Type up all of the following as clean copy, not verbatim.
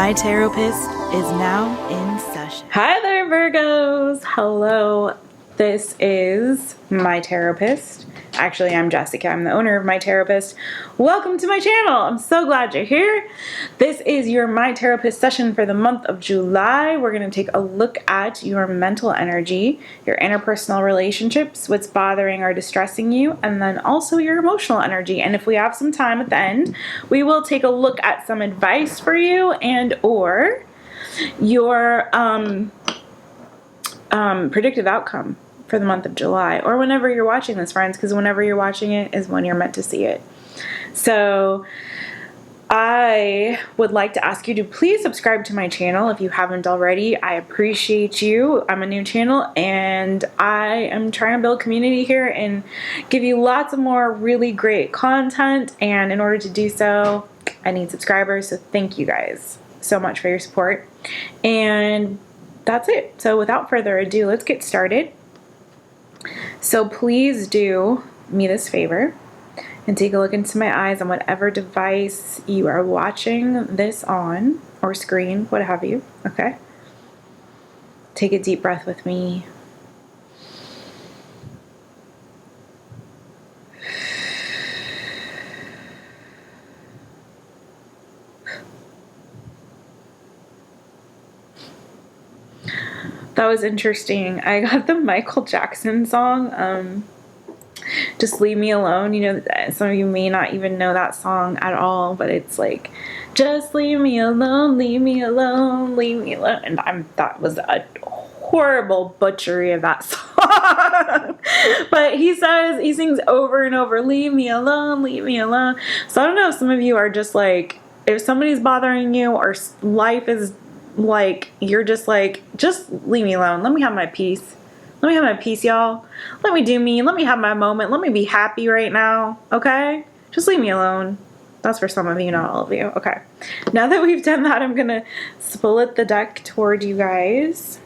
My Taropist is now in session. Hi there, Virgos. Hello. This is My Taropist. Actually, I'm Jessica. I'm the owner of My Taropist. Welcome to my channel. I'm so glad you're here. This is your My Taropist session for the month of July. We're going to take a look at your mental energy, your interpersonal relationships, what's bothering or distressing you, and then also your emotional energy. And if we have some time at the end, we will take a look at some advice for you and or your predictive outcome for the month of July, or whenever you're watching this, friends, because whenever you're watching it is when you're meant to see it. So I would like to ask you to please subscribe to my channel if you haven't already. I appreciate you. I'm a new channel and I am trying to build community here and give you lots of more really great content, and in order to do so, I need subscribers. So thank you guys so much for your support, and that's it. So without further ado, let's get started. So please do me this favor and take a look into my eyes on whatever device you are watching this on, or screen, what have you, okay? Take a deep breath with me. That was interesting. I got the Michael Jackson song, Just Leave Me Alone. You know, some of you may not even know that song at all, but it's like, just leave me alone, leave me alone, leave me alone. And that was a horrible butchery of that song. But he sings over and over, leave me alone, leave me alone. So I don't know if some of you are just like, if somebody's bothering you or life is like, you're just like, just leave me alone. Let me have my peace. Let me have my peace, y'all. Let me do me. Let me have my moment. Let me be happy right now. Okay? Just leave me alone. That's for some of you, not all of you. Okay. Now that we've done that, I'm going to split the deck toward you guys.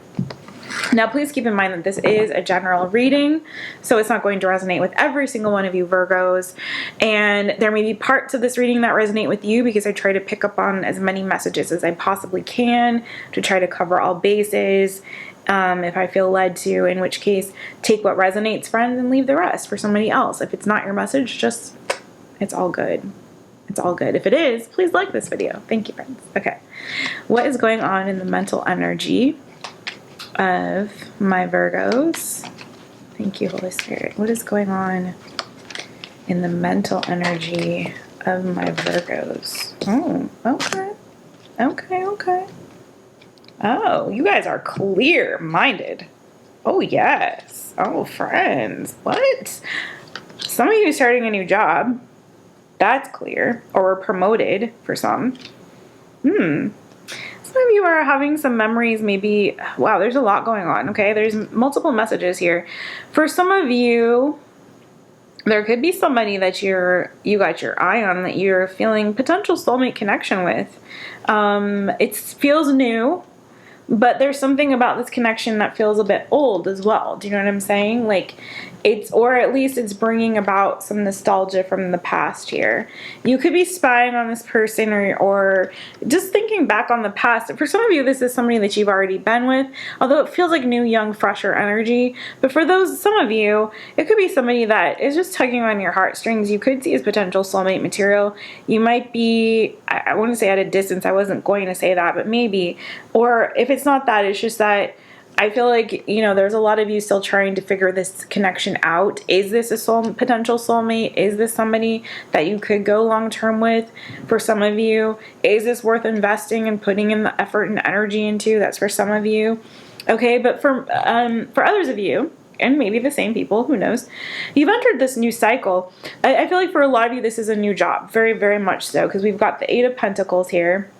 Now, please keep in mind that this is a general reading, so it's not going to resonate with every single one of you Virgos, and there may be parts of this reading that resonate with you because I try to pick up on as many messages as I possibly can to try to cover all bases, if I feel led to, in which case, take what resonates, friends, and leave the rest for somebody else. If it's not your message, just, it's all good. It's all good. If it is, please like this video. Thank you, friends. Okay. What is going on in the mental energy of my Virgos? Thank you, Holy Spirit. What is going on in the mental energy of my Virgos? Oh, okay. Okay. Oh, you guys are clear-minded. Oh, yes. Oh, friends. What? Some of you starting a new job. That's clear. Or promoted for some. Some of you are having some memories, maybe. Wow, there's a lot going on, okay? There's multiple messages here. For some of you, there could be somebody that you got your eye on, that you're feeling potential soulmate connection with. It feels new, but there's something about this connection that feels a bit old as well. Do you know what I'm saying? Like, or at least it's bringing about some nostalgia from the past here. You could be spying on this person or just thinking back on the past. For some of you, this is somebody that you've already been with, although it feels like new, young, fresher energy. But for some of you, it could be somebody that is just tugging on your heartstrings. You could see as potential soulmate material. You might be, I wouldn't say at a distance. I wasn't going to say that, but maybe. Or if it's not that, it's just that I feel like, you know, there's a lot of you still trying to figure this connection out. Is this a potential soulmate? Is this somebody that you could go long-term with? For some of you, is this worth investing and putting in the effort and energy into? That's for some of you. Okay, but for others of you, and maybe the same people, who knows, you've entered this new cycle. I feel like for a lot of you, this is a new job. Very, very much so, because we've got the Eight of Pentacles here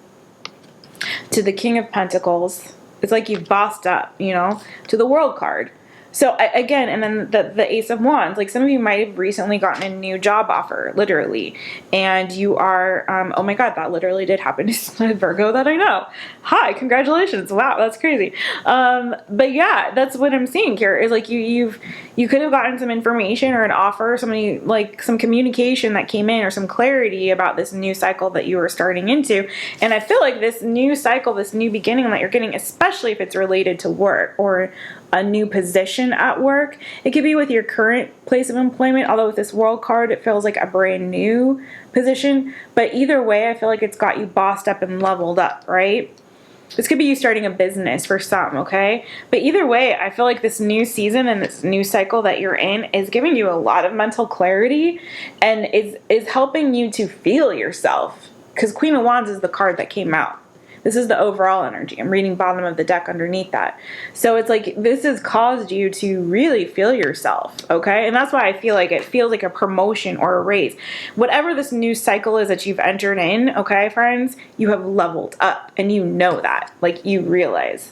to the King of Pentacles. It's like you've bossed up, you know, to the World card. So again, and then the Ace of Wands, like some of you might have recently gotten a new job offer, literally, and you are, oh my God, that literally did happen to a Virgo that I know. Hi, congratulations. Wow, that's crazy. But yeah, that's what I'm seeing here is like you could have gotten some information or an offer, somebody like some communication that came in or some clarity about this new cycle that you were starting into. And I feel like this new cycle, this new beginning that you're getting, especially if it's related to work or a new position at work. It could be with your current place of employment, although with this World card, it feels like a brand new position. But either way, I feel like it's got you bossed up and leveled up, right? This could be you starting a business for some, okay? But either way, I feel like this new season and this new cycle that you're in is giving you a lot of mental clarity and is helping you to feel yourself. Because Queen of Wands is the card that came out. This is the overall energy. I'm reading bottom of the deck underneath that. So it's like this has caused you to really feel yourself, okay? And that's why I feel like it feels like a promotion or a raise. Whatever this new cycle is that you've entered in, okay, friends, you have leveled up and you know that. Like you realize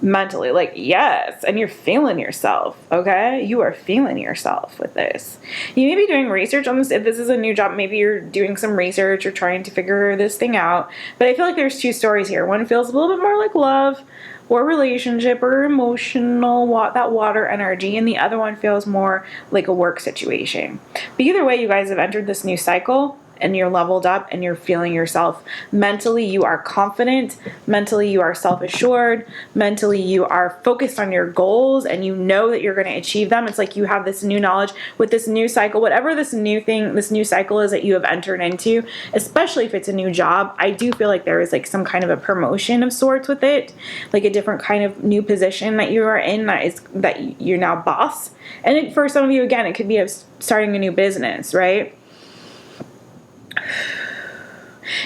mentally, like, yes, and you're feeling yourself, okay? You are feeling yourself with this. You may be doing research on this. If this is a new job, maybe you're doing some research or trying to figure this thing out. But I feel like there's two stories here. One feels a little bit more like love or relationship or emotional, that water energy, and the other one feels more like a work situation. But either way, you guys have entered this new cycle and you're leveled up and you're feeling yourself. Mentally, you are confident. Mentally, you are self-assured. Mentally, you are focused on your goals and you know that you're going to achieve them. It's like you have this new knowledge with this new cycle, whatever this new cycle is that you have entered into, especially if it's a new job. I do feel like there is like some kind of a promotion of sorts with it, like a different kind of new position that you are in that you're now boss. And for some of you, again, it could be of starting a new business, right?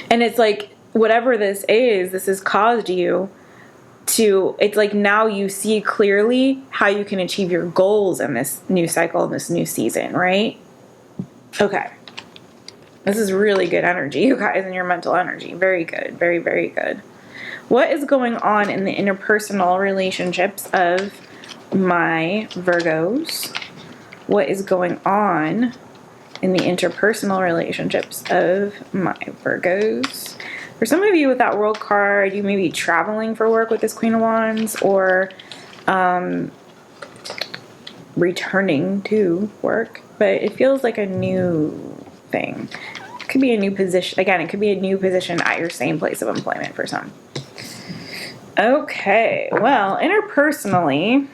And it's like, whatever this has caused you to, it's like now you see clearly how you can achieve your goals in this new cycle, in this new season, right? Okay. This is really good energy, you guys, and your mental energy. Very good. Very, very good. What is going on in the interpersonal relationships of my Virgos? What is going on in the interpersonal relationships of my Virgos? For some of you with that World card, you may be traveling for work with this Queen of Wands or returning to work, but it feels like a new thing. It could be a new position. Again, it could be a new position at your same place of employment for some. Okay, well, interpersonally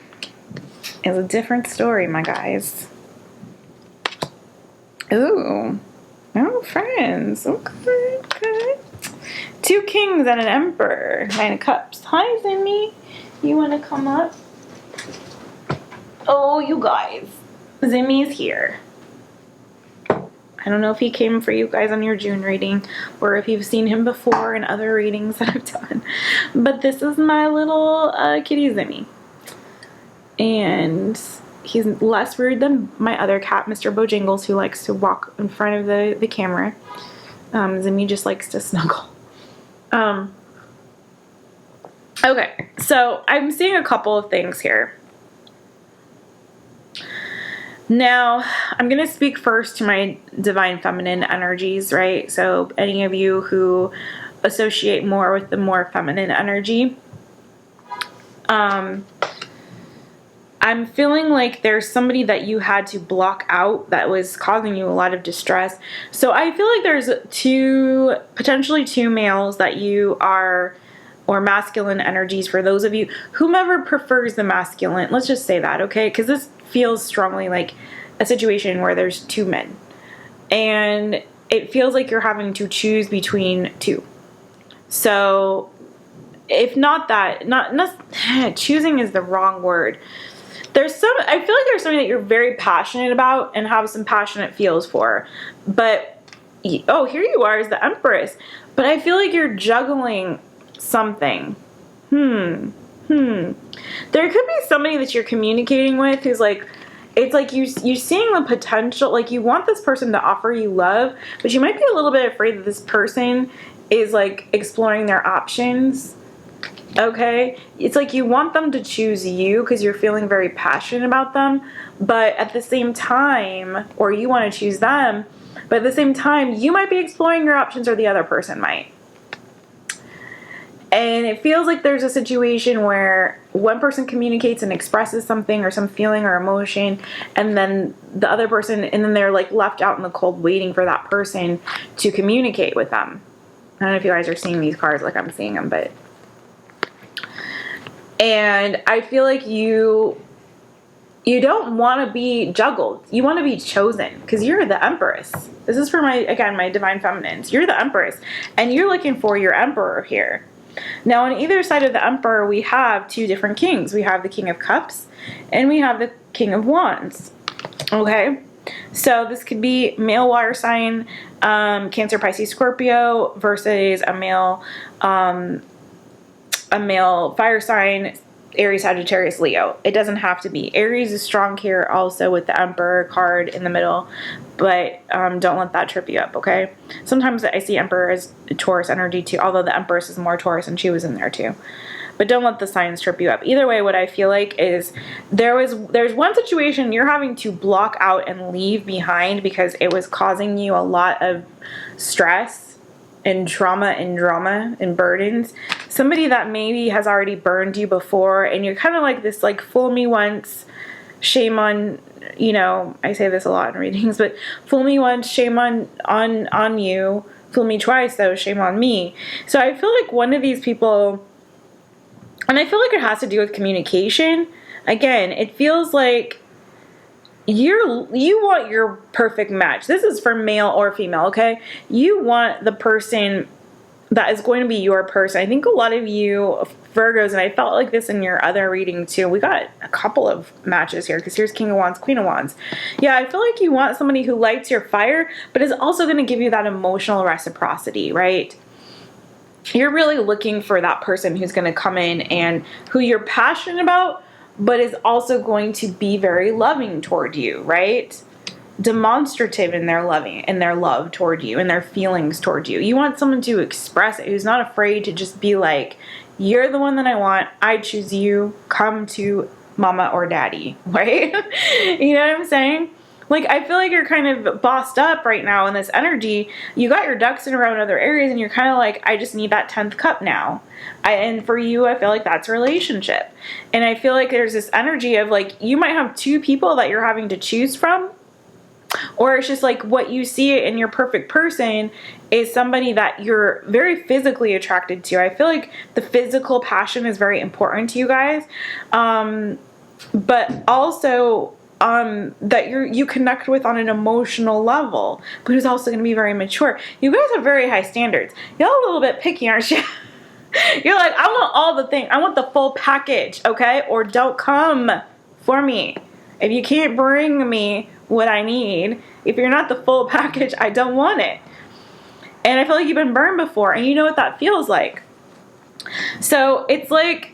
is a different story, my guys. Ooh. Oh, friends. Okay, okay. 2 kings and an emperor. 9 of cups. Hi, Zimmy. You want to come up? Oh, you guys. Zimmy's here. I don't know if he came for you guys on your June reading or if you've seen him before in other readings that I've done. But this is my little kitty Zimmy. And he's less rude than my other cat, Mr. Bojangles, who likes to walk in front of the camera. Zimmy just likes to snuggle. Okay, so I'm seeing a couple of things here. Now, I'm going to speak first to my divine feminine energies, right? So any of you who associate more with the more feminine energy, I'm feeling like there's somebody that you had to block out that was causing you a lot of distress. So I feel like there's potentially two males that you are, or masculine energies for those of you, whomever prefers the masculine. Let's just say that, okay? Because this feels strongly like a situation where there's 2 men. And it feels like you're having to choose between 2. So if not that, not choosing is the wrong word. I feel like there's something that you're very passionate about and have some passionate feels for. But, oh, here you are as the Empress. But I feel like you're juggling something. There could be somebody that you're communicating with who's like, it's like you're seeing the potential, like you want this person to offer you love, but you might be a little bit afraid that this person is like exploring their options. Okay? It's like you want them to choose you because you're feeling very passionate about them, but at the same time, or you want to choose them, but at the same time, you might be exploring your options or the other person might. And it feels like there's a situation where one person communicates and expresses something or some feeling or emotion, and then the other person, and then they're like left out in the cold waiting for that person to communicate with them. I don't know if you guys are seeing these cards like I'm seeing them, but... And I feel like you don't want to be juggled. You want to be chosen because you're the Empress. This is for my divine feminines. You're the Empress, and you're looking for your Emperor here. Now, on either side of the Emperor, we have two different kings. We have the King of Cups, and we have the King of Wands. Okay? So this could be male water sign, Cancer, Pisces, Scorpio, versus a male fire sign, Aries, Sagittarius, Leo. It doesn't have to be. Aries is strong here also with the Emperor card in the middle, but don't let that trip you up, okay? Sometimes I see Emperor as Taurus energy too, although the Empress is more Taurus and she was in there too. But don't let the signs trip you up. Either way, what I feel like is there's one situation you're having to block out and leave behind because it was causing you a lot of stress and trauma and drama and burdens. Somebody that maybe has already burned you before, and you're kind of like this, like, fool me once, shame on, you know, I say this a lot in readings, but fool me once, shame on you, fool me twice, though, shame on me. So I feel like one of these people, and I feel like it has to do with communication. Again, it feels like you want your perfect match. This is for male or female, okay? You want the person that is going to be your person. I think a lot of you Virgos, and I felt like this in your other reading too. We got a couple of matches here because here's King of Wands, Queen of Wands. Yeah, I feel like you want somebody who lights your fire, but is also going to give you that emotional reciprocity, right? You're really looking for that person who's going to come in and who you're passionate about, but is also going to be very loving toward you, right? Demonstrative in their love toward you and their feelings toward you. You want someone to express it, who's not afraid to just be like, you're the one that I want, I choose you, come to mama or daddy, right? You know what I'm saying? Like, I feel like you're kind of bossed up right now in this energy. You got your ducks in a row in other areas, and you're kind of like, I just need that 10th cup now. And for you, I feel like that's a relationship. And I feel like there's this energy of, like, you might have two people that you're having to choose from. Or it's just like what you see in your perfect person is somebody that you're very physically attracted to. I feel like the physical passion is very important to you guys. But also... that you connect with on an emotional level, but who's also going to be very mature. You guys have very high standards. Y'all a little bit picky, aren't you? You're like, I want all the things. I want the full package, okay? Or don't come for me. If you can't bring me what I need, if you're not the full package, I don't want it. And I feel like you've been burned before, and you know what that feels like. So it's like,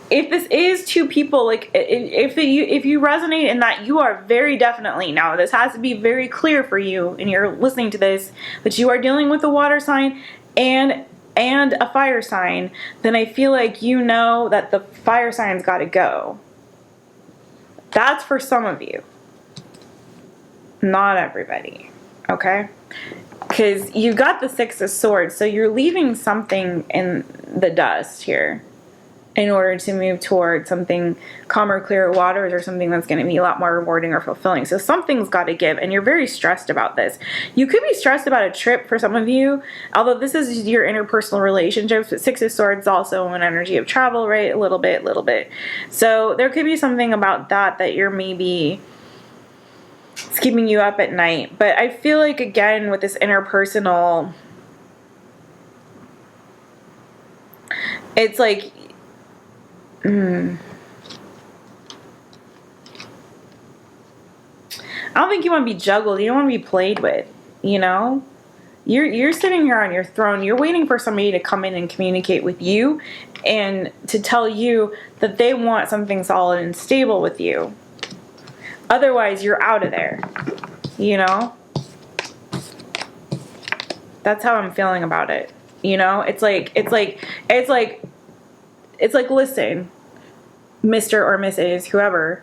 if this is two people, like, if you resonate in that, you are very definitely, now this has to be very clear for you, and you're listening to this, that you are dealing with a water sign and a fire sign, then I feel like you know that the fire sign's got to go. That's for some of you. Not everybody. Okay? Because you got the Six of Swords, so you're leaving something in the dust here in order to move toward something calmer, clearer waters, or something that's going to be a lot more rewarding or fulfilling. So something's got to give, and you're very stressed about this. You could be stressed about a trip for some of you, although this is your interpersonal relationships, but Six of Swords is also an energy of travel, right? A little bit. So there could be something about that you're maybe... it's keeping you up at night. But I feel like, again, with this interpersonal... it's like... I don't think you want to be juggled. You don't want to be played with, you know? You're sitting here on your throne. You're waiting for somebody to come in and communicate with you and to tell you that they want something solid and stable with you. Otherwise, you're out of there, you know? That's how I'm feeling about it. you know? It's like, listen, Mr. or Mrs., whoever,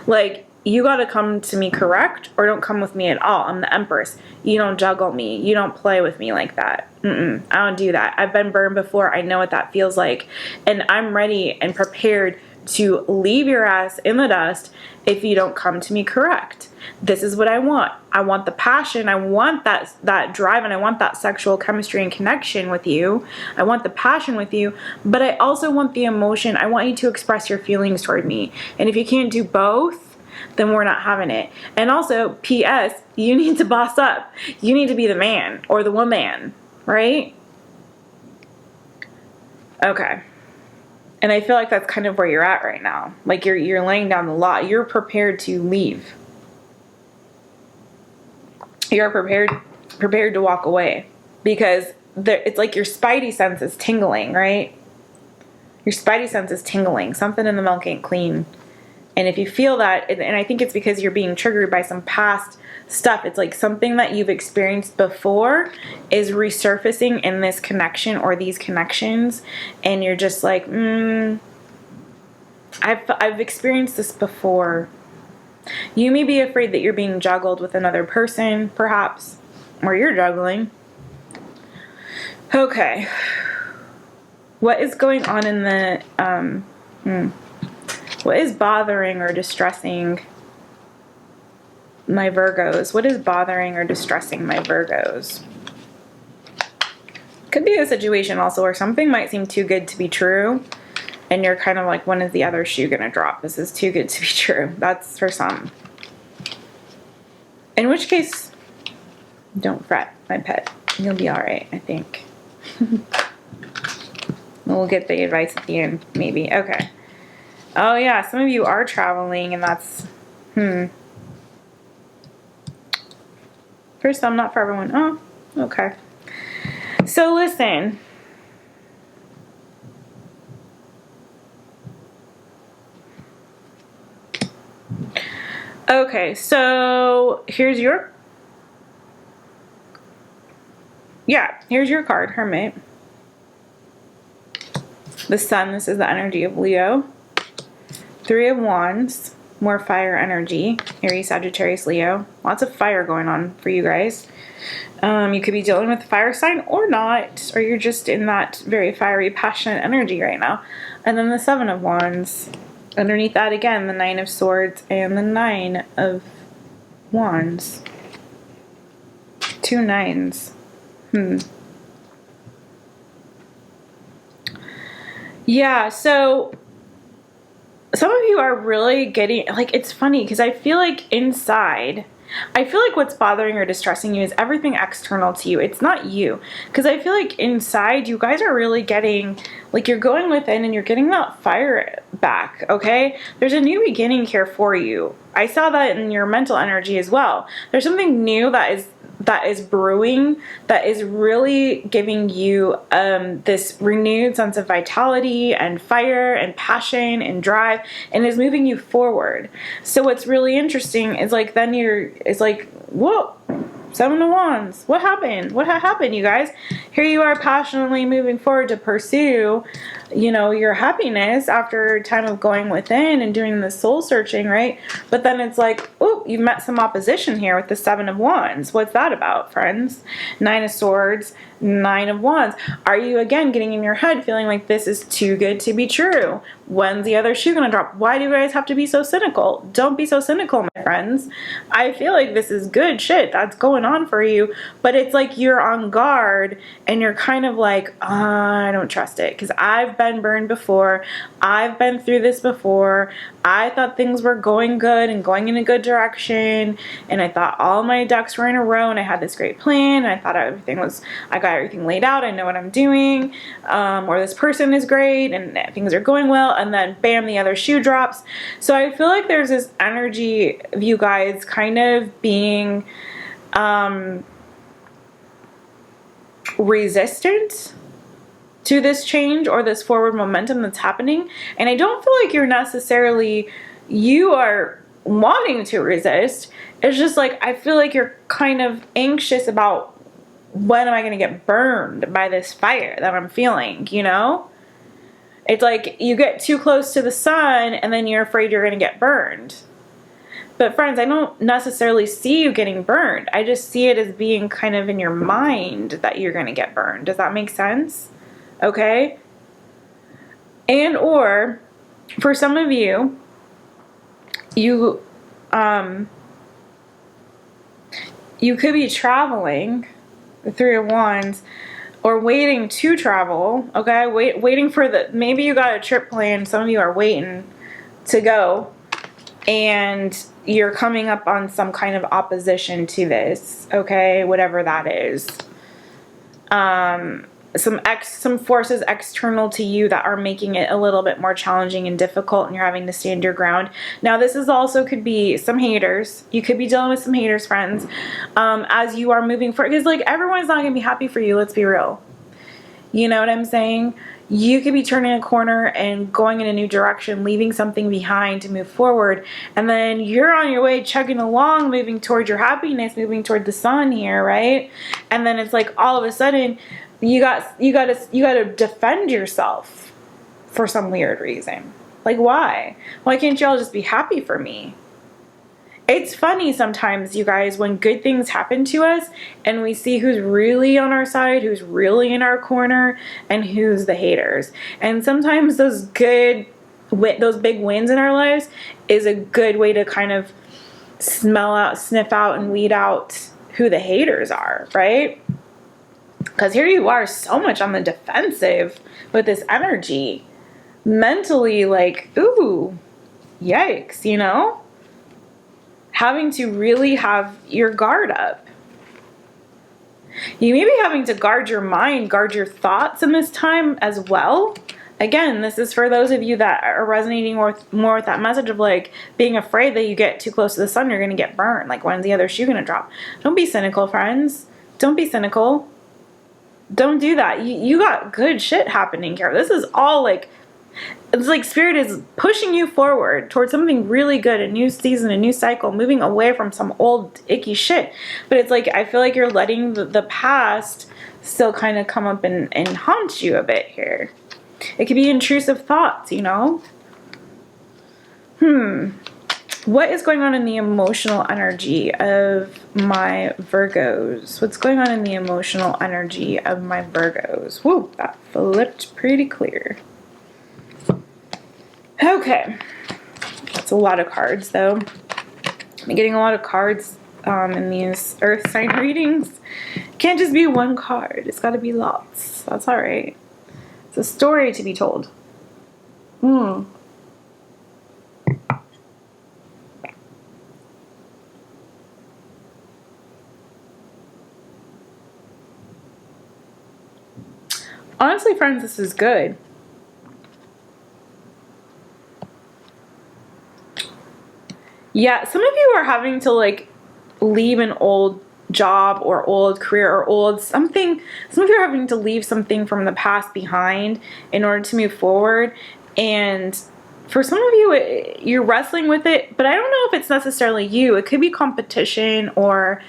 like, you got to come to me correct or don't come with me at all. I'm the Empress. You don't juggle me. You don't play with me like that. I don't do that. I've been burned before. I know what that feels like. And I'm ready and prepared to leave your ass in the dust if you don't come to me correct. This is what I want. I want the passion. I want that drive, and I want that sexual chemistry and connection with you. I want the passion with you, but I also want the emotion. I want you to express your feelings toward me. And if you can't do both, then we're not having it. And also, P.S., you need to boss up. You need to be the man or the woman, right? Okay. And I feel like that's kind of where you're at right now. Like you're laying down the law. You're prepared to leave. You're prepared to walk away because it's like your spidey sense is tingling, right? Your spidey sense is tingling. Something in the milk ain't clean. And if you feel that, and I think it's because you're being triggered by some past stuff, it's like something that you've experienced before is resurfacing in this connection or these connections, and you're just like, I've experienced this before. You may be afraid that you're being juggled with another person, perhaps, or you're juggling. Okay. What is going on in the, what is bothering or distressing my Virgos? What is bothering or distressing my Virgos? Could be a situation also where something might seem too good to be true, and you're kind of like, when is the other shoe gonna drop? This is too good to be true. That's for some. In which case, don't fret, my pet. You'll be all right, I think. We'll get the advice at the end, maybe. Okay. Oh yeah, some of you are traveling, and that's, for some, not for everyone. Oh, okay. So listen. Okay, so here's your card, Hermit. The Sun, this is the energy of Leo. 3 of Wands, more fire energy. Aries, Sagittarius, Leo. Lots of fire going on for you guys. You could be dealing with a fire sign or not, or you're just in that very fiery, passionate energy right now. And then the 7 of Wands. Underneath that, again, the 9 of Swords and the 9 of Wands. 2 nines. Yeah, so some of you are really getting, like, it's funny because I feel like inside, I feel like what's bothering or distressing you is everything external to you. It's not you. Because I feel like inside, you guys are really getting, like, you're going within and you're getting that fire back, okay? There's a new beginning here for you. I saw that in your mental energy as well. There's something new that is brewing, that is really giving you this renewed sense of vitality and fire and passion and drive, and is moving you forward. So what's really interesting is, like, then it's like, whoa, 7 of Wands. What happened? What happened, you guys? Here you are passionately moving forward to pursue, you know, your happiness after a time of going within and doing the soul searching, right? But then it's like, oh, you've met some opposition here with the 7 of Wands. What's that about, friends? 9 of Swords, 9 of Wands. Are you, again, getting in your head feeling like this is too good to be true? When's the other shoe gonna drop? Why do you guys have to be so cynical? Don't be so cynical, my friends. I feel like this is good shit that's going on for you, but it's like you're on guard and you're kind of like, I don't trust it, because I've been burned before. I've been through this before. I thought things were going good and going in a good direction, and I thought all my ducks were in a row, and I had this great plan, and I thought I got everything laid out, I know what I'm doing, or this person is great, and things are going well, and then bam, the other shoe drops. So I feel like there's this energy of you guys kind of being resistant to this change or this forward momentum that's happening. And I don't feel like you are wanting to resist. It's just like, I feel like you're kind of anxious about when am I going to get burned by this fire that I'm feeling, you know? It's like you get too close to the sun and then you're afraid you're going to get burned. But friends, I don't necessarily see you getting burned. I just see it as being kind of in your mind that you're going to get burned. Does that make sense? Okay? And or for some of you, you could be traveling, the Three of Wands, or waiting to travel, okay? Waiting for maybe you got a trip planned, some of you are waiting to go, and you're coming up on some kind of opposition to this, okay? Whatever that is. Some forces external to you that are making it a little bit more challenging and difficult, and you're having to stand your ground. Now, this is also could be some haters. You could be dealing with some haters, friends, as you are moving forward. Because, like, everyone's not going to be happy for you. Let's be real. You know what I'm saying? You could be turning a corner and going in a new direction, leaving something behind to move forward. And then you're on your way, chugging along, moving toward your happiness, moving toward the sun here, right? And then it's like all of a sudden, you got to defend yourself for some weird reason. Like, why? Why can't y'all just be happy for me? It's funny sometimes, you guys, when good things happen to us and we see who's really on our side, who's really in our corner, and who's the haters. And sometimes those big wins in our lives is a good way to kind of sniff out and weed out who the haters are, right? Because here you are so much on the defensive with this energy. Mentally, like, ooh, yikes, you know? Having to really have your guard up. You may be having to guard your mind, guard your thoughts in this time as well. Again, this is for those of you that are resonating more with that message of like being afraid that you get too close to the sun, you're going to get burned. Like, when's the other shoe going to drop? Don't be cynical, friends. Don't be cynical. Don't do that. You got good shit happening here. This is all like, it's like Spirit is pushing you forward towards something really good, a new season, a new cycle, moving away from some old icky shit. But it's like, I feel like you're letting the past still kind of come up and haunt you a bit here. It could be intrusive thoughts, you know? What is going on in the emotional energy of my Virgos? What's going on in the emotional energy of my Virgos? Woo, that flipped pretty clear. Okay. That's a lot of cards, though. I'm getting a lot of cards in these Earth sign readings. It can't just be one card. It's got to be lots. That's all right. It's a story to be told. Honestly, friends, this is good. Yeah, some of you are having to like leave an old job or old career or old something. Some of you are having to leave something from the past behind in order to move forward. And for some of you, you're wrestling with it, but I don't know if it's necessarily you. It could be competition or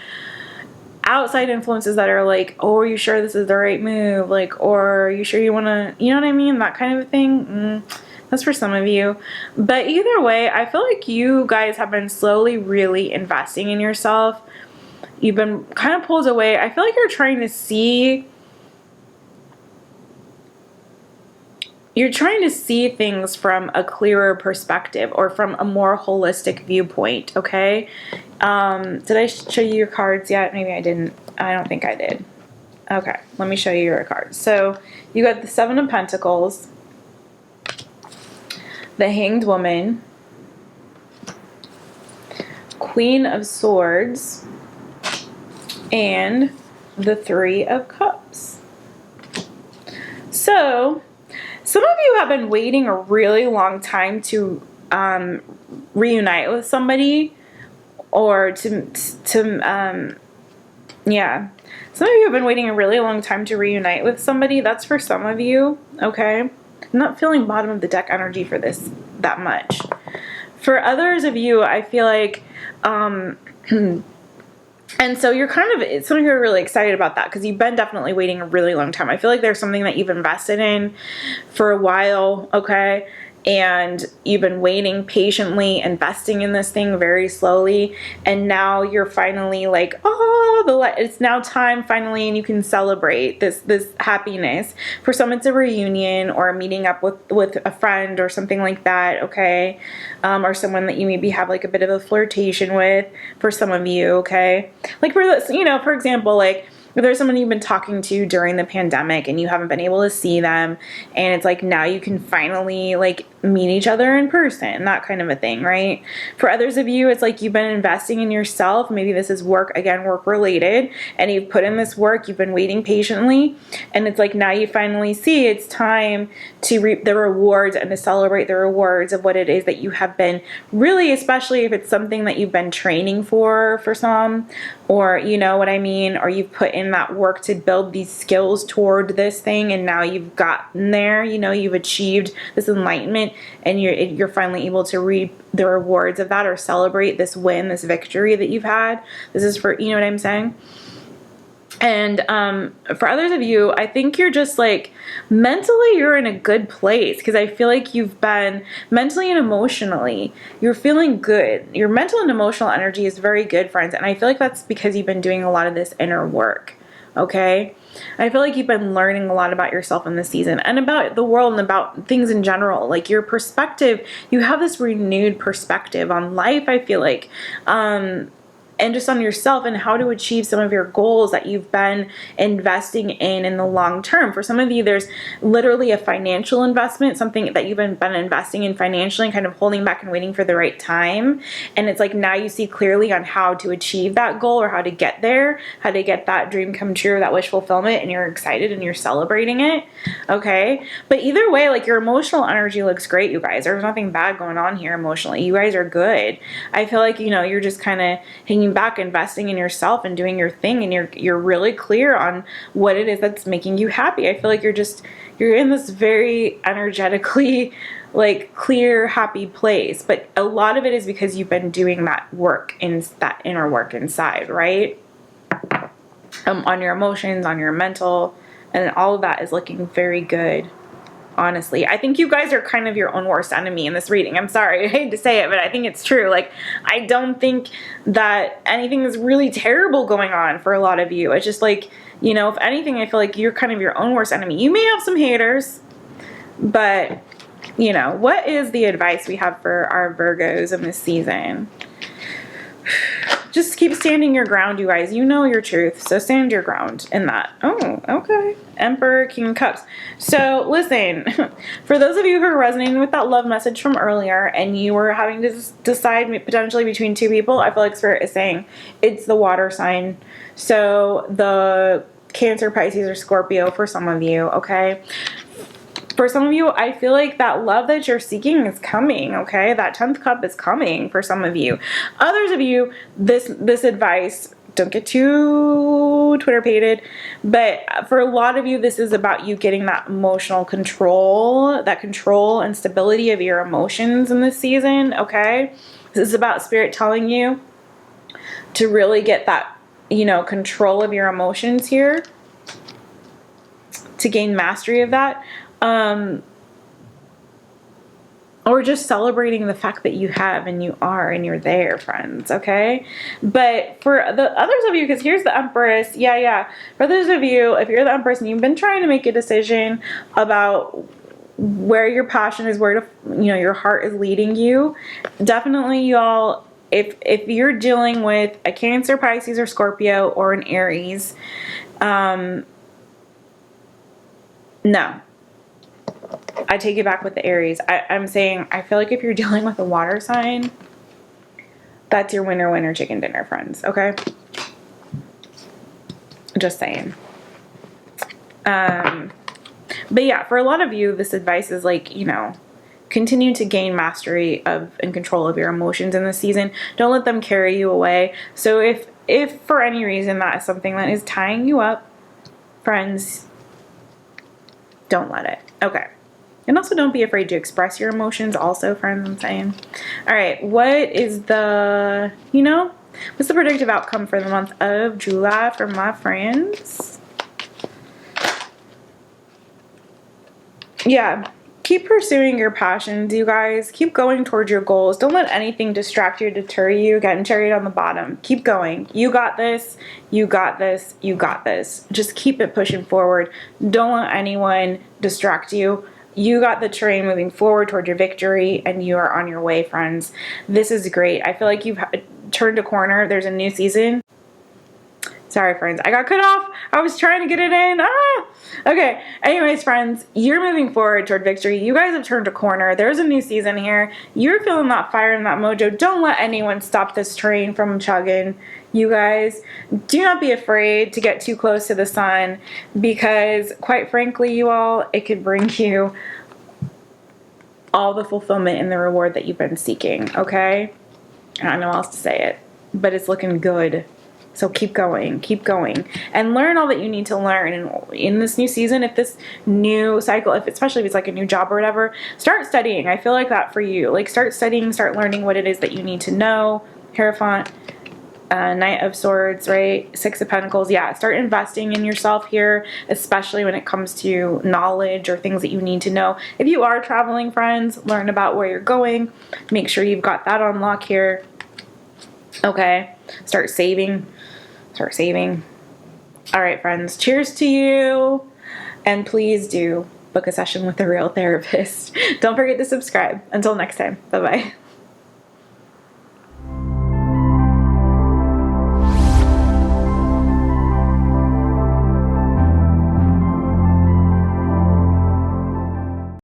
outside influences that are like, oh, are you sure this is the right move? Like, or are you sure you want to, you know what I mean? That kind of thing. That's for some of you. But either way, I feel like you guys have been slowly really investing in yourself. You've been kind of pulled away. I feel like you're trying to see things from a clearer perspective or from a more holistic viewpoint, okay? Did I show you your cards yet? Maybe I didn't. I don't think I did. Okay, let me show you your cards. So you got the Seven of Pentacles, the Hanged Woman, Queen of Swords, and the Three of Cups. So some of you have been waiting a really long time to reunite with somebody, or yeah. Some of you have been waiting a really long time to reunite with somebody. That's for some of you, okay? I'm not feeling bottom of the deck energy for this that much. For others of you, I feel like And so you're kind of, some of you are really excited about that because you've been definitely waiting a really long time. I feel like there's something that you've invested in for a while, okay? And you've been waiting patiently, investing in this thing very slowly. And now you're finally like, oh, it's now time finally, and you can celebrate this happiness. For some, it's a reunion or a meeting up with a friend or something like that, okay? Or someone that you maybe have like a bit of a flirtation with for some of you, okay? Like for this, for example, like, if there's someone you've been talking to during the pandemic and you haven't been able to see them, and it's like now you can finally like meet each other in person, that kind of a thing, right? For others of you, it's like you've been investing in yourself. Maybe this is work related, and you've put in this work, you've been waiting patiently, and it's like now you finally see it's time to reap the rewards and to celebrate the rewards of what it is that you have been really, especially if it's something that you've been training for some, or you know what I mean, or you've put in that work to build these skills toward this thing, and now you've gotten there, you've achieved this enlightenment, and you're finally able to reap the rewards of that or celebrate this win, this victory that you've had. This is for, you know what I'm saying? And for others of you, I think you're just like mentally you're in a good place, because I feel like you've been mentally and emotionally, you're feeling good. Your mental and emotional energy is very good, friends. And I feel like that's because you've been doing a lot of this inner work. Okay. I feel like you've been learning a lot about yourself in this season and about the world and about things in general. Like your perspective, you have this renewed perspective on life, I feel like. And just on yourself and how to achieve some of your goals that you've been investing in the long term. For some of you, there's literally a financial investment, something that you've been investing in financially and kind of holding back and waiting for the right time. And it's like now you see clearly on how to achieve that goal or how to get there, how to get that dream come true, that wish fulfillment, and you're excited and you're celebrating it. Okay. But either way, like your emotional energy looks great, you guys. There's nothing bad going on here emotionally. You guys are good. I feel like, you're just kind of hanging back, investing in yourself and doing your thing, and you're really clear on what it is that's making you happy. I feel like you're in this very energetically like clear, happy place, but a lot of it is because you've been doing that work, in that inner work inside, right? On your emotions, on your mental, and all of that is looking very good. Honestly, I think you guys are kind of your own worst enemy in this reading. I'm sorry, I hate to say it, but I think it's true. Like, I don't think that anything is really terrible going on for a lot of you. It's just like, if anything, I feel like you're kind of your own worst enemy. You may have some haters, but, what is the advice we have for our Virgos in this season? Just keep standing your ground, you guys. You know your truth, so stand your ground in that. Oh, okay. Emperor, King of Cups. So listen, for those of you who are resonating with that love message from earlier and you were having to decide potentially between two people, I feel like Spirit is saying it's the water sign. So the Cancer, Pisces, or Scorpio for some of you, okay? For some of you, I feel like that love that you're seeking is coming, okay? That 10th cup is coming for some of you. Others of you, this advice, don't get too Twitter-pated, but for a lot of you, this is about you getting that emotional control, that control and stability of your emotions in this season, okay? This is about Spirit telling you to really get that, control of your emotions here, to gain mastery of that. Or just celebrating the fact that you have and you are and you're there, friends, okay? But for the others of you, because here's the Empress, for others of you, if you're the Empress and you've been trying to make a decision about where your passion is, where your heart is leading you, definitely y'all, if you're dealing with a Cancer, Pisces, or Scorpio, or an Aries, no. I take it back with the Aries. I'm saying, I feel like if you're dealing with a water sign, that's your winner, chicken dinner, friends, okay? Just saying. But yeah, for a lot of you, this advice is like, continue to gain mastery of and control of your emotions in this season. Don't let them carry you away. So if for any reason that is something that is tying you up, friends, don't let it. Okay. And also don't be afraid to express your emotions also, friends, I'm saying. All right. What is the, What's the predictive outcome for the month of July for my friends? Yeah. Keep pursuing your passions, you guys. Keep going towards your goals. Don't let anything distract you, deter you. Getting cherried on the bottom. Keep going. You got this. You got this. You got this. Just keep it pushing forward. Don't let anyone distract you. You got the train moving forward toward your victory, and you are on your way, friends. This is great. I feel like you've turned a corner. There's a new season. Sorry, friends. I got cut off. I was trying to get it in. Okay. Anyways, friends, you're moving forward toward victory. You guys have turned a corner. There's a new season here. You're feeling that fire and that mojo. Don't let anyone stop this train from chugging. You guys, do not be afraid to get too close to the sun, because quite frankly, you all, it could bring you all the fulfillment and the reward that you've been seeking. Okay? I don't know how else to say it, but it's looking good. So keep going, and learn all that you need to learn. And in this new season, if this new cycle, especially if it's like a new job or whatever, start studying. I feel like that for you. Like, start studying, start learning what it is that you need to know. Hierophant, Knight of Swords, right? Six of Pentacles. Yeah, start investing in yourself here, especially when it comes to knowledge or things that you need to know. If you are traveling, friends, learn about where you're going. Make sure you've got that on lock here. Okay, start saving. All right, friends, cheers to you. And please do book a session with a real therapist. Don't forget to subscribe. Until next time, bye-bye.